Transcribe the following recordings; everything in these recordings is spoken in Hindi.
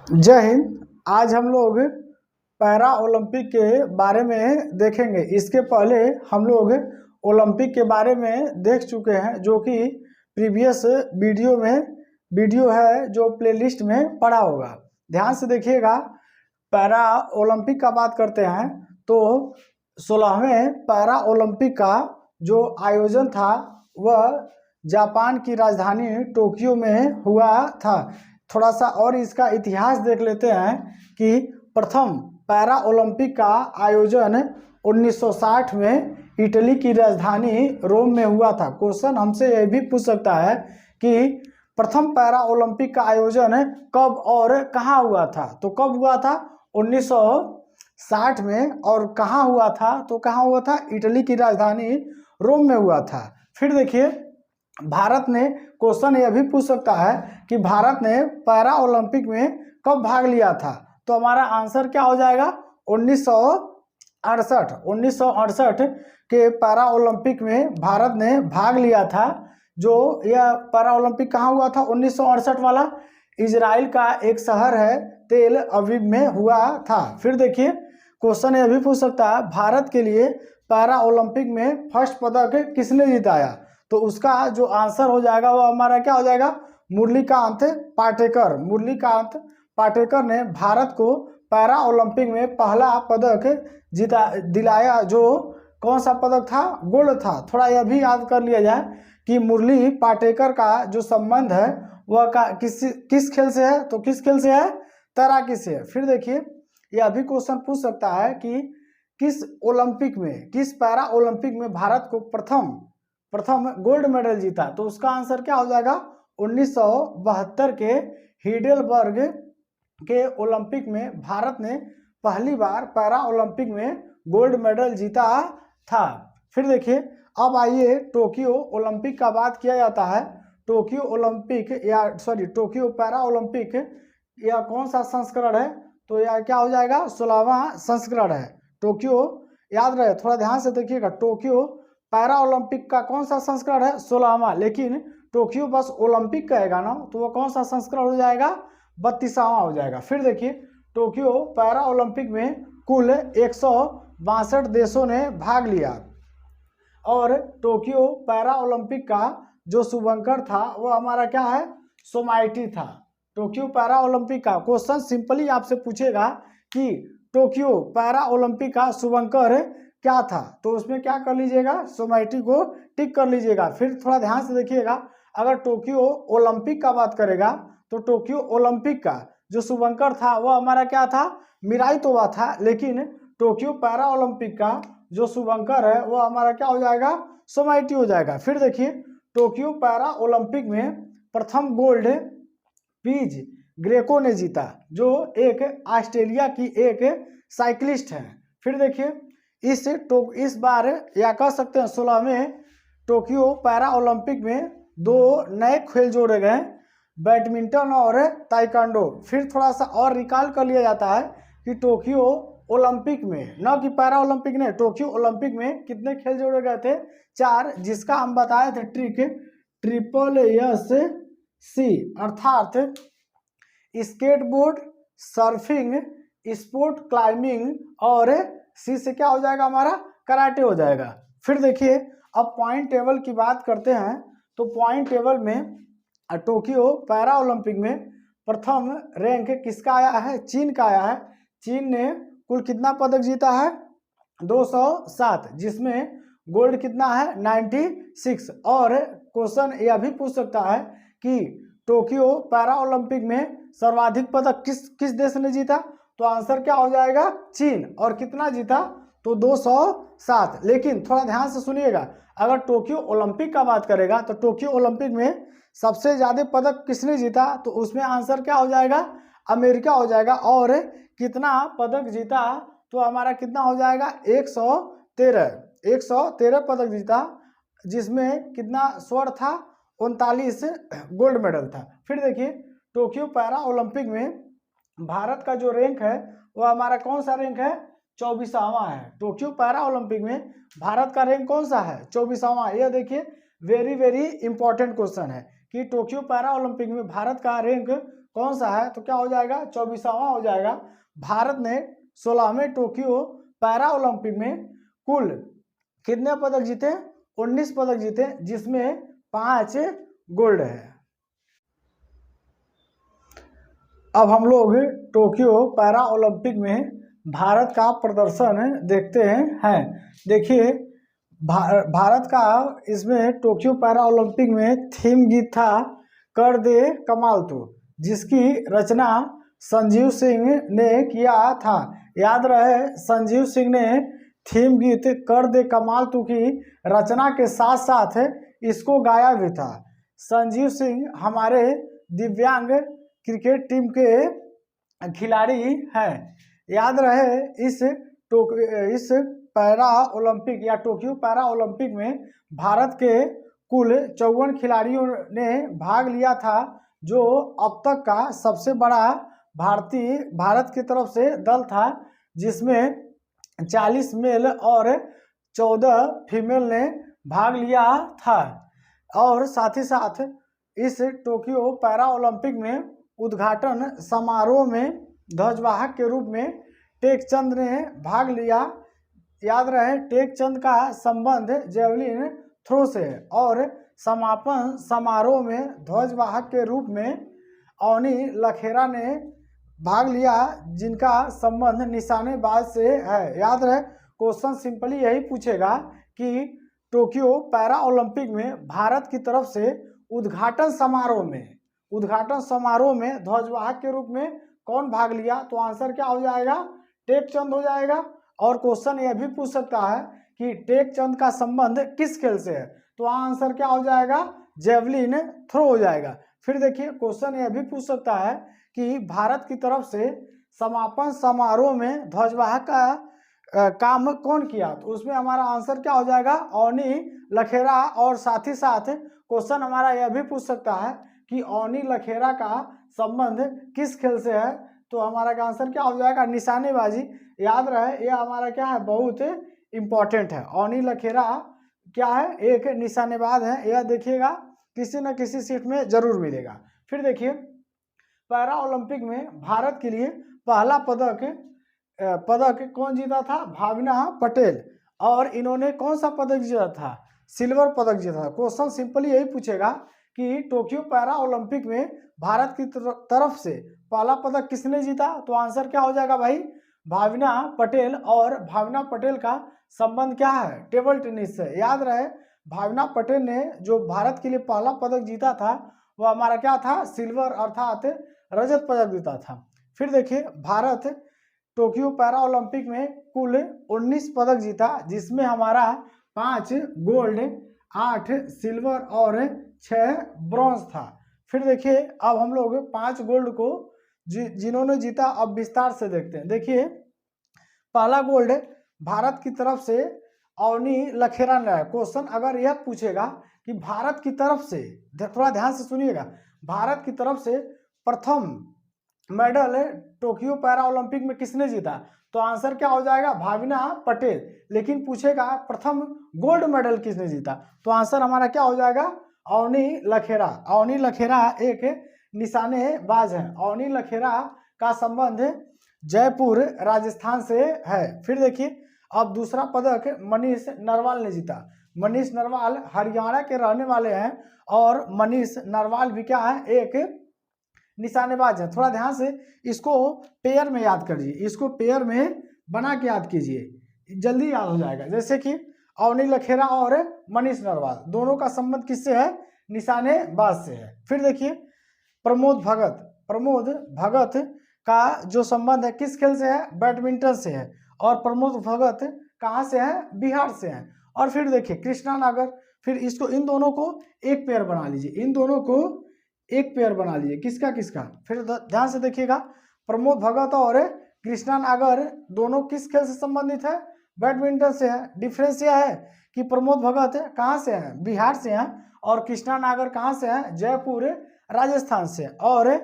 जय हिंद। आज हम लोग पैरा ओलंपिक के बारे में देखेंगे। इसके पहले हम लोग ओलंपिक के बारे में देख चुके हैं, जो कि प्रीवियस वीडियो है जो प्लेलिस्ट में पड़ा होगा। ध्यान से देखिएगा। पैरा ओलंपिक का बात करते हैं तो 16वें पैरा ओलंपिक का जो आयोजन था वह जापान की राजधानी टोक्यो में हुआ था। थोड़ा सा और इसका इतिहास देख लेते हैं कि प्रथम पैरा ओलंपिक का आयोजन 1960 में इटली की राजधानी रोम में हुआ था। क्वेश्चन हमसे यह भी पूछ सकता है कि प्रथम पैरा ओलंपिक का आयोजन कब और कहाँ हुआ था। तो कब हुआ था? 1960 में। और कहाँ हुआ था? तो कहाँ हुआ था? इटली की राजधानी रोम में हुआ था। फिर देखिए, भारत ने क्वेश्चन यह भी पूछ सकता है कि भारत ने पैरा ओलंपिक में कब भाग लिया था। तो हमारा आंसर क्या हो जाएगा? 1968 के पैरा ओलंपिक में भारत ने भाग लिया था। जो यह पैरा ओलंपिक कहाँ हुआ था? 1968 वाला इजराइल का एक शहर है तेल अवीव में हुआ था। फिर देखिए, क्वेश्चन यह भी पूछ सकता है भारत के लिए पैरा ओलंपिक में फर्स्ट पदक किसने जिताया। तो उसका जो आंसर हो जाएगा वो हमारा क्या हो जाएगा? मुरलीकांत पाटेकर ने भारत को पैरा ओलंपिक में पहला पदक दिलाया। जो कौन सा पदक था? गोल्ड था। थोड़ा यह भी याद कर लिया जाए कि मुरली पाटेकर का जो संबंध है वह किस खेल से है? तो किस खेल से है? तैराकी से है। फिर देखिए, यह भी क्वेश्चन पूछ सकता है कि किस पैरा ओलंपिक में भारत को प्रथम गोल्ड मेडल जीता। तो उसका आंसर क्या हो जाएगा? 1972 के हिडेलबर्ग के ओलंपिक में भारत ने पहली बार पैरा ओलंपिक में गोल्ड मेडल जीता था। फिर देखिए, अब आइए टोक्यो ओलंपिक का बात किया जाता है। टोक्यो पैरा ओलंपिक यह कौन सा संस्करण है? तो यह क्या हो जाएगा? 16वां संस्करण है। टोक्यो याद रहे, थोड़ा ध्यान से देखिएगा। टोक्यो पैरा ओलंपिक का कौन सा संस्करण है? 16वां। लेकिन टोक्यो बस ओलंपिक कहेगा ना, तो वह कौन सा संस्करण हो जाएगा? 32वां हो जाएगा। फिर देखिए, टोक्यो पैरा ओलंपिक में कुल 162 देशों ने भाग लिया। और टोक्यो पैरा ओलंपिक का जो शुभंकर था वह हमारा क्या है? सोमाइटी था। टोक्यो पैरा ओलंपिक का क्वेश्चन सिंपली आपसे पूछेगा कि टोक्यो पैरा ओलंपिक का शुभंकर क्या था, तो उसमें क्या कर लीजिएगा? सोमाइटी को टिक कर लीजिएगा। फिर थोड़ा ध्यान से देखिएगा, अगर टोक्यो ओलंपिक का बात करेगा तो टोक्यो ओलंपिक का जो शुभंकर था वह हमारा क्या था? मिराई तोबा था। लेकिन टोक्यो पैरा ओलंपिक का जो शुभंकर है वह हमारा क्या हो जाएगा? सोमाइटी हो जाएगा। फिर देखिए, टोक्यो पैरा ओलंपिक में प्रथम गोल्ड पीज ग्रेको ने जीता, जो एक ऑस्ट्रेलिया की एक साइक्लिस्ट है। फिर देखिए, इस बार या कह सकते हैं 16वें टोक्यो पैरा ओलंपिक में 2 नए खेल जोड़े गए, बैडमिंटन और ताइक्वांडो। फिर थोड़ा सा और रिकॉल कर लिया जाता है कि टोक्यो ओलंपिक में, न कि पैरा ओलंपिक ने, टोक्यो ओलंपिक में कितने खेल जोड़े गए थे? 4, जिसका हम बताए थे ट्रिपल SC, अर्थात स्केटबोर्ड, सर्फिंग, स्पोर्ट क्लाइंबिंग और सी से क्या हो जाएगा? हमारा कराटे हो जाएगा। फिर देखिए, अब पॉइंट टेबल की बात करते हैं तो पॉइंट टेबल में टोक्यो पैरा ओलंपिक में प्रथम रैंक किसका आया है? चीन का आया है। चीन ने कुल कितना पदक जीता है? 207, जिसमें गोल्ड कितना है? 96। और क्वेश्चन यह भी पूछ सकता है कि टोक्यो पैरा ओलंपिक में सर्वाधिक पदक किस देश ने जीता। तो आंसर क्या हो जाएगा? चीन। और कितना जीता? तो 207। लेकिन थोड़ा ध्यान से सुनिएगा, अगर टोक्यो ओलंपिक का बात करेगा तो टोक्यो ओलंपिक में सबसे ज्यादा पदक किसने जीता? तो उसमें आंसर क्या हो जाएगा? अमेरिका हो जाएगा। और कितना पदक जीता? तो हमारा कितना हो जाएगा? 113 पदक जीता, जिसमें कितना स्वर्ण था? 39 गोल्ड मेडल था। फिर देखिए, टोक्यो पैरा ओलंपिक में भारत का जो रैंक है वह हमारा कौन सा रैंक है? 24वां है। टोक्यो पैरा ओलंपिक में भारत का रैंक कौन सा है? 24वां। यह देखिए, वेरी इंपॉर्टेंट क्वेश्चन है कि टोक्यो पैरा ओलंपिक में भारत का रैंक कौन सा है, तो क्या हो जाएगा 24वां हो जाएगा। भारत ने 16वें टोक्यो पैरा ओलंपिक में कुल कितने पदक जीते, 19 पदक जीते, जिसमें 5 गोल्ड है। अब हम लोग टोक्यो पैरा ओलंपिक में भारत का प्रदर्शन देखते हैं। देखिए भारत का इसमें टोक्यो पैरा ओलंपिक में थीम गीत था कर दे कमाल तू, जिसकी रचना संजीव सिंह ने किया था। याद रहे संजीव सिंह ने थीम गीत कर दे कमाल तू की रचना के साथ साथ इसको गाया भी था। संजीव सिंह हमारे दिव्यांग क्रिकेट टीम के खिलाड़ी हैं। याद रहे इस पैरा ओलंपिक या टोक्यो पैरा ओलंपिक में भारत के कुल 54 खिलाड़ियों ने भाग लिया था, जो अब तक का सबसे बड़ा भारत की तरफ से दल था, जिसमें 40 मेल और 14 फीमेल ने भाग लिया था। और साथ ही साथ इस टोक्यो पैरा ओलंपिक में उद्घाटन समारोह में ध्वजवाहक के रूप में टेकचंद ने भाग लिया। याद रहे टेकचंद का संबंध जेवलिन थ्रो से है और समापन समारोह में ध्वजवाहक के रूप में अवनी लखेरा ने भाग लिया, जिनका संबंध निशानेबाज से है। याद रहे क्वेश्चन सिंपली यही पूछेगा कि टोक्यो पैरा ओलंपिक में भारत की तरफ से उद्घाटन समारोह में ध्वजवाहक के रूप में कौन भाग लिया, तो आंसर क्या हो जाएगा, टेकचंद हो जाएगा। और क्वेश्चन यह भी पूछ सकता है कि टेकचंद का संबंध किस खेल से है, तो आंसर क्या हो जाएगा, जेवलिन थ्रो हो जाएगा। फिर देखिए क्वेश्चन यह भी पूछ सकता है कि भारत की तरफ से समापन समारोह में ध्वजवाहक का काम कौन किया, तो उसमें हमारा आंसर क्या हो जाएगा, अवनी लखेरा। और साथ ही साथ क्वेश्चन हमारा यह भी पूछ सकता है कि अवनी लखेरा का संबंध किस खेल से है, तो हमारा आंसर क्या हो जाएगा, निशानेबाजी। याद रहे यह हमारा क्या है, बहुत इंपॉर्टेंट है। अवनी लखेरा क्या है, एक निशानेबाज है। यह देखिएगा किसी न किसी सीट में जरूर मिलेगा। फिर देखिए पैरा ओलंपिक में भारत के लिए पहला पदक कौन जीता था, भावना पटेल। और इन्होंने कौन सा पदक जीता था, सिल्वर पदक जीता था। क्वेश्चन सिंपली यही पूछेगा कि टोक्यो पैरा ओलंपिक में भारत की तरफ से पहला पदक किसने जीता, तो आंसर क्या हो जाएगा भाई, भावना पटेल। और भावना पटेल का संबंध क्या है, टेबल टेनिस से। याद रहे भावना पटेल ने जो भारत के लिए पहला पदक जीता था वो हमारा क्या था, सिल्वर अर्थात रजत पदक जीता था। फिर देखिए भारत टोक्यो पैरा ओलंपिक में कुल 19 पदक जीता, जिसमें हमारा 5 गोल्ड, 8 सिल्वर और 6 ब्रॉन्ज था। फिर देखिए अब हम लोग 5 गोल्ड को जिन्होंने जीता अब विस्तार से देखते हैं। देखिए पहला गोल्ड भारत की तरफ से अवनी लखेरा ने लाया। क्वेश्चन अगर यह पूछेगा कि भारत की तरफ से, थोड़ा ध्यान से सुनिएगा, भारत की तरफ से प्रथम मेडल टोक्यो पैरा ओलंपिक में किसने जीता, तो आंसर क्या हो जाएगा, भावना पटेल। लेकिन पूछेगा प्रथम गोल्ड मेडल किसने जीता, तो आंसर हमारा क्या हो जाएगा, अवनी लखेरा। अवनी लखेरा एक निशानेबाज है। अवनी लखेरा का संबंध जयपुर राजस्थान से है। फिर देखिए अब दूसरा पदक मनीष नरवाल ने जीता। मनीष नरवाल हरियाणा के रहने वाले हैं और मनीष नरवाल भी क्या है, एक निशानेबाज है। थोड़ा ध्यान से इसको पेयर में याद करिए, इसको पेयर में बना के याद कीजिए, जल्दी याद हो जाएगा। जैसे कि अवनी लखेरा और मनीष नरवाल दोनों का संबंध किससे है, निशानेबाज से है। फिर देखिए प्रमोद भगत का जो संबंध है किस खेल से है, बैडमिंटन से है। और प्रमोद भगत कहाँ से है, बिहार से है। और फिर देखिए कृष्णा नागर, फिर इसको इन दोनों को एक पेयर बना लीजिए, इन दोनों को एक पेयर बना लीजिए, किसका किसका। फिर ध्यान से देखिएगा प्रमोद भगत और कृष्णा नागर दोनों किस खेल से संबंधित है, बैडमिंटन से है। डिफरेंस यह है कि प्रमोद भगत कहाँ से हैं, बिहार से हैं, और कृष्णा नागर कहाँ से हैं, जयपुर राजस्थान से। और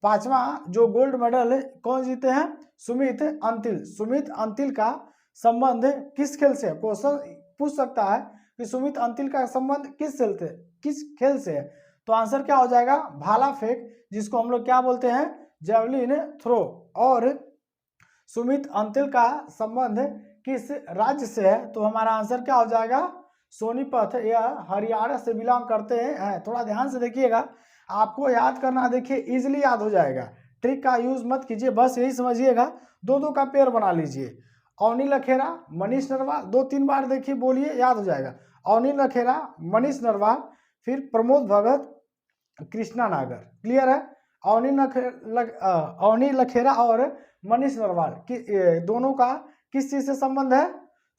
पांचवा जो गोल्ड मेडल कौन जीते हैं, सुमित अंतिल का संबंध किस खेल से है। क्वेश्चन पूछ सकता है कि सुमित अंतिल का संबंध किस खेल से है, तो तो आंसर क्या हो जाएगा, भाला फेंक, जिसको हम लोग क्या बोलते हैं, जेवलिन थ्रो। और सुमित अंतिल का संबंध किस राज्य से है, तो हमारा आंसर क्या हो जाएगा, सोनीपत, यह हरियाणा से बिलोंग करते हैं। थोड़ा ध्यान से देखिएगा, आपको याद करना, देखिए इजिली याद हो जाएगा, ट्रिक का यूज मत कीजिए, बस यही समझिएगा, दो दो का पेयर बना लीजिए। अवनी लखेरा, मनीष नरवाल, 2-3 बार देखिए बोलिए, याद हो जाएगा। अवनी लखेरा, मनीष नरवाल, फिर प्रमोद भगत, कृष्णा नागर। क्लियर है? अवनी लखेरा और मनीष नरवाल दोनों का किस चीज से संबंध है,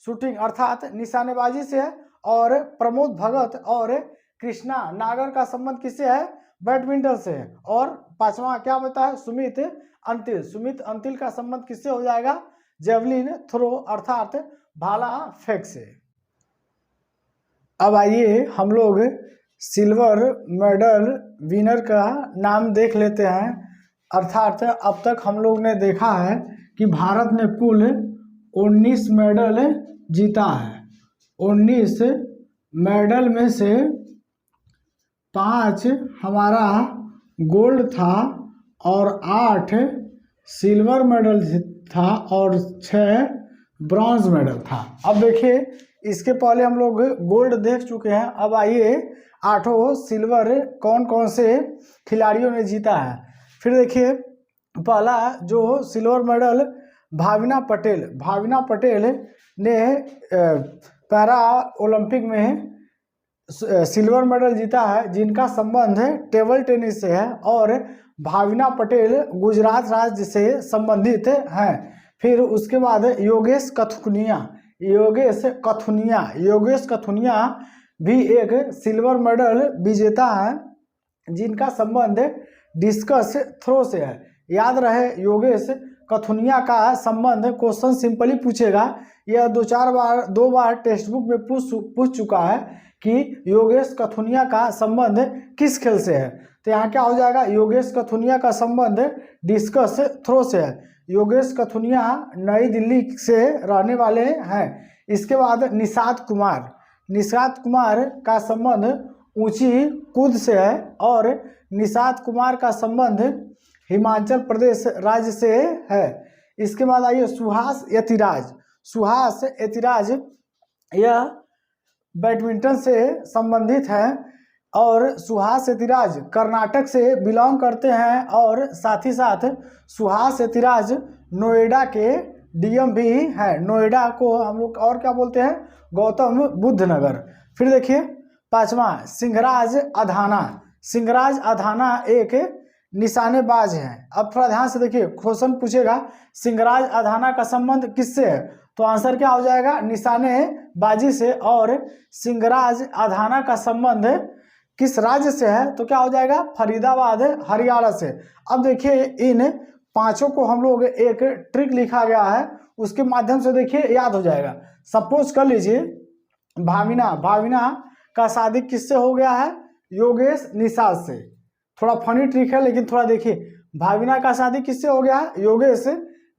शूटिंग अर्थात निशानेबाजी से है। और प्रमोद भगत और कृष्णा नागर का संबंध किससे है, बैडमिंटन से है। और पांचवा क्या बताया, सुमित अंतिल, सुमित अंतिल का संबंध किससे हो जाएगा, जेवलिन थ्रो अर्थात भाला फेंक से। अब आइए हम लोग सिल्वर मेडल विनर का नाम देख लेते हैं। अर्थात अब तक हम लोग ने देखा है कि भारत ने कुल 19 मेडल जीता है। 19 मेडल में से 5 हमारा गोल्ड था और 8 सिल्वर मेडल था और 6 ब्रॉन्ज मेडल था। अब देखिए, इसके पहले हम लोग गोल्ड देख चुके हैं, अब आइए 8 सिल्वर कौन कौन से खिलाड़ियों ने जीता है। फिर देखिए, पहला जो सिल्वर मेडल भाविना पटेल ने पैरा ओलंपिक में सिल्वर मेडल जीता है, जिनका संबंध टेबल टेनिस से है। और भाविना पटेल गुजरात राज्य से संबंधित हैं। फिर उसके बाद योगेश कथुनिया भी एक सिल्वर मेडल विजेता है, जिनका संबंध डिस्कस थ्रो से है। याद रहे, योगेश कथुनिया का संबंध क्वेश्चन सिंपली पूछेगा, यह 2 बार टेक्स्ट बुक में पूछ चुका है कि योगेश कथुनिया का संबंध किस खेल से है। तो यहाँ क्या हो जाएगा, योगेश कथुनिया का संबंध डिस्कस थ्रो से है। योगेश कथुनिया नई दिल्ली से रहने वाले हैं। इसके बाद निषाद कुमार का संबंध ऊंची कूद से है और निषाद कुमार का संबंध हिमाचल प्रदेश राज्य से है। इसके बाद आइए सुहास यतिराज, यह बैडमिंटन से संबंधित है और सुहास यतिराज कर्नाटक से बिलोंग करते हैं। और साथ ही साथ सुहास यतिराज नोएडा के डीएम भी हैं। नोएडा को हम लोग और क्या बोलते हैं, गौतम बुद्ध नगर। फिर देखिए पांचवा सिंहराज अधाना एक निशानेबाज हैं। अब थोड़ा ध्यान से देखिए, क्वेश्चन पूछेगा सिंहराज अधाना का संबंध किससे है, तो आंसर क्या हो जाएगा, निशानेबाजी से। और सिंहराज अधाना का संबंध किस राज्य से है, तो क्या हो जाएगा, फरीदाबाद हरियाणा से। अब देखिए, इन पांचों को हम लोग एक ट्रिक लिखा गया है, उसके माध्यम से देखिए याद हो जाएगा। सपोज कर लीजिए भाविना का शादी किससे हो गया है, योगेश निषाद से। थोड़ा फनी ट्रिक है, लेकिन थोड़ा देखिए, भाविना का शादी किससे हो गया, योगेश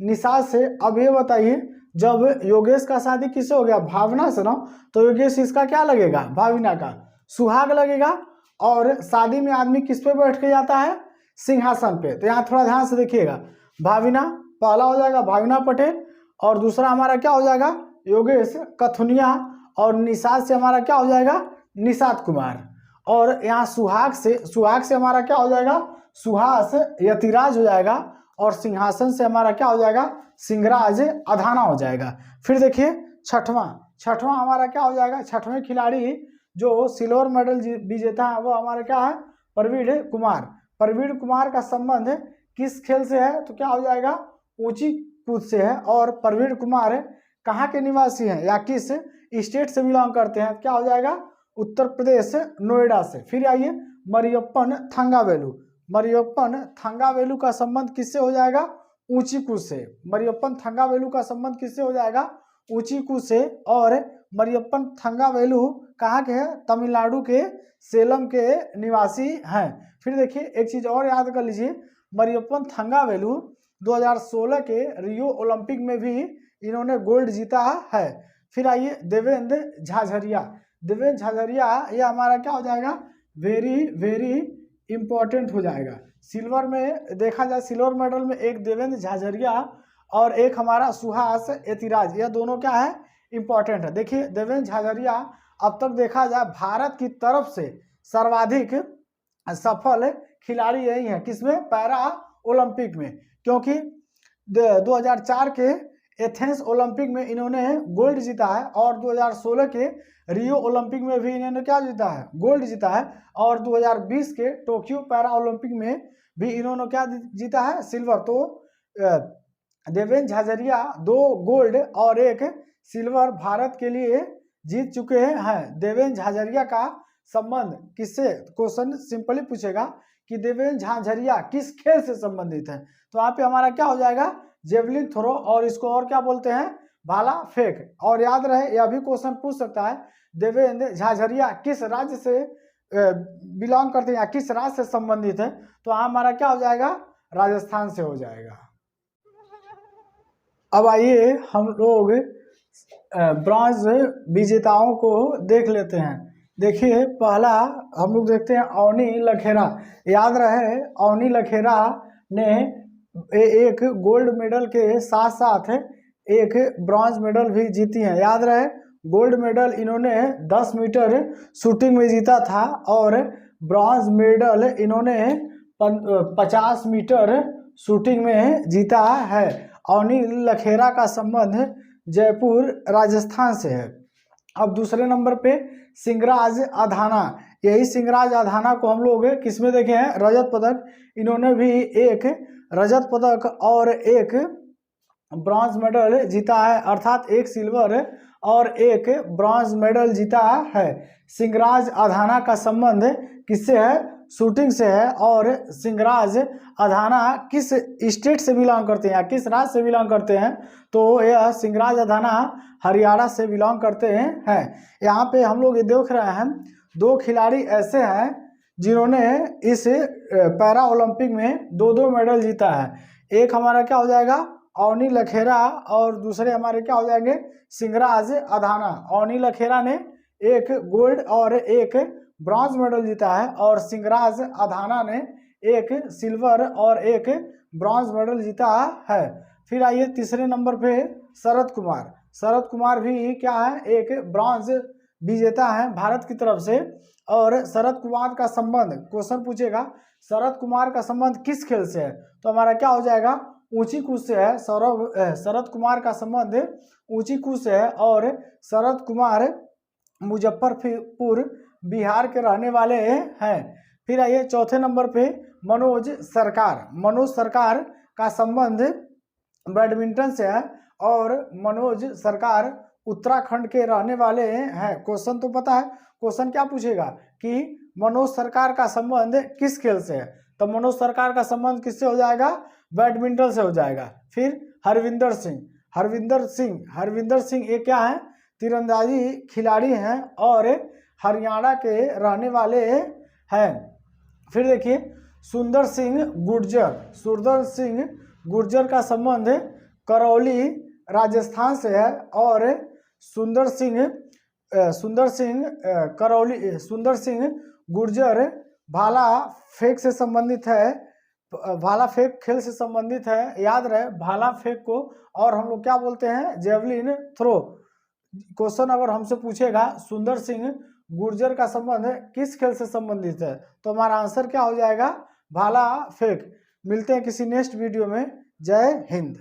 निषाद से। अब ये बताइए, जब योगेश का शादी किससे हो गया, भावना से ना, तो योगेश इसका क्या लगेगा, भाविना का सुहाग लगेगा। और शादी में आदमी किस पे बैठ के जाता है, सिंहासन पे। तो यहाँ थोड़ा ध्यान से देखिएगा, भाविना पहला हो जाएगा भाविना पटेल, और दूसरा हमारा क्या हो जाएगा, योगेश कथुनिया, और निषाद से हमारा क्या हो जाएगा, निषाद कुमार। और यहाँ सुहाग से हमारा क्या हो जाएगा, सुहास यतिराज हो जाएगा। और सिंहासन से हमारा क्या हो जाएगा, सिंहराज अधाना हो जाएगा। फिर देखिए छठवां हमारा क्या हो जाएगा, छठवें खिलाड़ी जो सिल्वर मेडल विजेता है वो हमारा क्या है, प्रवीण कुमार का संबंध किस खेल से है, तो क्या हो जाएगा, ऊंची कूद से है। और प्रवीण कुमार कहाँ के निवासी हैं या किस स्टेट से बिलोंग करते हैं, क्या हो जाएगा, उत्तर प्रदेश नोएडा से। फिर आइए मरियप्पन थंगावेलु का संबंध किससे हो जाएगा, ऊंची कूद से। मरियप्पन थंगावेलु का संबंध किससे हो जाएगा, ऊंची कूद से। और मरियप्पन थंगावेलु कहाँ के हैं, तमिलनाडु के सेलम के निवासी हैं। फिर देखिए एक चीज और याद कर लीजिए, मरियप्पन थंगावेलु 2016 के रियो ओलंपिक में भी इन्होंने गोल्ड जीता है। फिर आइए देवेंद्र झाझरिया, ये हमारा क्या हो जाएगा, वेरी वेरी इंपॉर्टेंट हो जाएगा। सिल्वर में देखा जाए, सिल्वर मेडल में एक देवेंद्र झाझरिया और एक हमारा सुहास एतिराज, यह दोनों क्या है, इंपॉर्टेंट है। देखिए देवेंद्र झाझरिया अब तक देखा जाए भारत की तरफ से सर्वाधिक सफल खिलाड़ी यही है, किसमें, पैरा ओलंपिक में, क्योंकि 2004 के एथेंस ओलंपिक में इन्होंने गोल्ड जीता है और 2016 के रियो ओलंपिक में भी इन्होंने क्या जीता है, गोल्ड जीता है, और 2020 के टोक्यो पैरा ओलंपिक में भी इन्होंने क्या जीता है, सिल्वर। तो देवेंद्र झाझरिया 2 गोल्ड और 1 सिल्वर भारत के लिए जीत चुके हैं। देवेंद्र झाझरिया का संबंध किससे, क्वेश्चन सिंपली पूछेगा कि देवेंद्र झाझरिया किस खेल से संबंधित है, तो यहाँ पे हमारा क्या हो जाएगा, जेवलिन थ्रो, और इसको और क्या बोलते हैं, भाला फेंक। और याद रहे यह भी क्वेश्चन पूछ सकता है, देवेंद्र झाझरिया किस राज्य से बिलोंग करते हैं या किस राज्य से संबंधित है, तो हमारा क्या हो जाएगा, राजस्थान से हो जाएगा। अब आइए हम लोग ब्रॉन्ज विजेताओं को देख लेते हैं। देखिए पहला हम लोग देखते हैं अवनी लखेरा। याद रहे अवनी लखेरा ने एक गोल्ड मेडल के साथ साथ एक ब्रॉन्ज मेडल भी जीती है। याद रहे गोल्ड मेडल इन्होंने 10 मीटर शूटिंग में जीता था और ब्रॉन्ज मेडल इन्होंने 50 मीटर शूटिंग में जीता है। अवनी लखेरा का संबंध जयपुर राजस्थान से है। अब दूसरे नंबर पे सिंगराज अधाना, यही सिंगराज अधाना को हम लोग किस में देखे हैं, रजत पदक। इन्होंने भी एक रजत पदक और एक ब्रॉन्ज मेडल जीता है, अर्थात एक सिल्वर और एक ब्रॉन्ज मेडल जीता है। सिंगराज अधाना का संबंध किससे है, शूटिंग से है। और सिंगराज अधाना किस स्टेट से बिलोंग करते हैं या किस राज्य से बिलोंग करते हैं, तो यह सिंगराज अधाना हरियाणा से बिलोंग करते हैं। यहाँ पे हम लोग ये देख रहे हैं 2 खिलाड़ी ऐसे हैं जिन्होंने इस पैरा ओलंपिक में 2-2 मेडल जीता है। एक हमारा क्या हो जाएगा, अवनी लखेरा, और दूसरे हमारे क्या हो जाएंगे, सिंगराज अधाना। अवनी लखेरा ने एक गोल्ड और एक ब्रॉन्ज मेडल जीता है और सिंगराज अधाना ने एक सिल्वर और एक ब्रॉन्ज मेडल जीता है। फिर आइए तीसरे नंबर पे शरद कुमार। शरद कुमार भी क्या है, एक ब्रॉन्ज विजेता है भारत की तरफ से। और शरद कुमार का संबंध, क्वेश्चन पूछेगा शरद कुमार का संबंध किस खेल से है, तो हमारा क्या हो जाएगा, ऊंची कूद से है। शरद कुमार का संबंध ऊंची कूद से है और शरद कुमार मुजफ्फरपुर बिहार के रहने वाले हैं। फिर आइए चौथे नंबर पे मनोज सरकार। मनोज सरकार का संबंध बैडमिंटन से है और मनोज सरकार उत्तराखंड के रहने वाले हैं। क्वेश्चन तो पता है, क्वेश्चन क्या पूछेगा कि मनोज सरकार का संबंध किस खेल से है, तो मनोज सरकार का संबंध किससे हो जाएगा, बैडमिंटन से हो जाएगा। फिर हरविंदर सिंह। हरविंदर सिंह ये क्या है, तीरंदाजी खिलाड़ी हैं और हरियाणा के रहने वाले हैं। फिर देखिए सुंदर सिंह गुर्जर का संबंध करौली राजस्थान से है और सुंदर सिंह गुर्जर भाला फेंक से संबंधित है, भाला फेंक खेल से संबंधित है। याद रहे भाला फेंक को और हम लोग क्या बोलते हैं, जेवलिन थ्रो। क्वेश्चन अगर हमसे पूछेगा सुंदर सिंह गुर्जर का संबंध किस खेल से संबंधित है, तो हमारा आंसर क्या हो जाएगा, भाला फेंक। मिलते हैं किसी नेक्स्ट वीडियो में। जय हिंद।